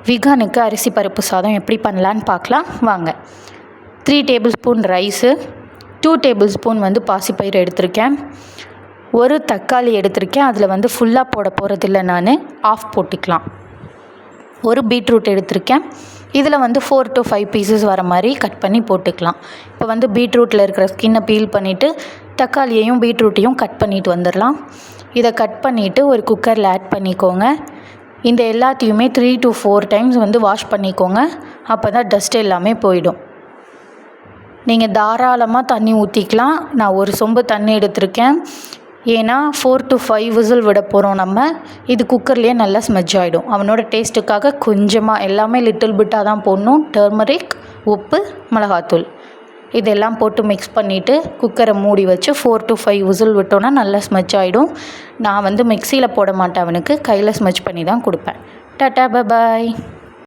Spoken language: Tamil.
விகானுக்கு அரிசி பருப்பு சாதம் எப்படி பண்ணலான்னு பார்க்கலாம் வாங்க. 3 table spoon rice, 2 table spoon பாசிப்பயிறு எடுத்திருக்கேன். ஒரு தக்காளி எடுத்திருக்கேன். அதில் ஃபுல்லாக போட போகிறதில்ல, நான் ஆஃப் போட்டுக்கலாம். ஒரு பீட்ரூட் எடுத்திருக்கேன். இதில் 4 to 5 பீசஸ் வர மாதிரி கட் பண்ணி போட்டுக்கலாம். இப்போ பீட்ரூட்டில் இருக்கிற ஸ்கின்னை பீல் பண்ணிவிட்டு தக்காளியையும் பீட்ரூட்டையும் கட் பண்ணிட்டு வந்துடலாம். இதை கட் பண்ணிவிட்டு ஒரு குக்கரில் ஆட் பண்ணிக்கோங்க. இந்த எல்லாத்தையுமே 3 to 4 டைம்ஸ் வாஷ் பண்ணிக்கோங்க. அப்போ தான் டஸ்ட் எல்லாமே போயிடும். நீங்கள் தாராளமாக தண்ணி ஊற்றிக்கலாம். நான் ஒரு சொம்பு தண்ணி எடுத்திருக்கேன். ஏன்னா 4 to 5 விசில் விட போகிறோம் நம்ம. இது குக்கர்லேயே நல்லா ஸ்மெஜ் ஆகிடும். அவனோட டேஸ்ட்டுக்காக கொஞ்சமாக, எல்லாமே லிட்டில் பிட்டாக தான் போடணும். டர்மரிக், உப்பு, மிளகாத்தூள் இதெல்லாம் போட்டு மிக்ஸ் பண்ணிவிட்டு குக்கரை மூடி வச்சு 4 to 5 விசில் விட்டோன்னா நல்லா ஸ்மெஜ் ஆகிடும். நான் மிக்சியில் போட மாட்டேன், அவனுக்கு கையில் ஸ்மெஜ் பண்ணி தான் கொடுப்பேன். டாட்டா, பாய்.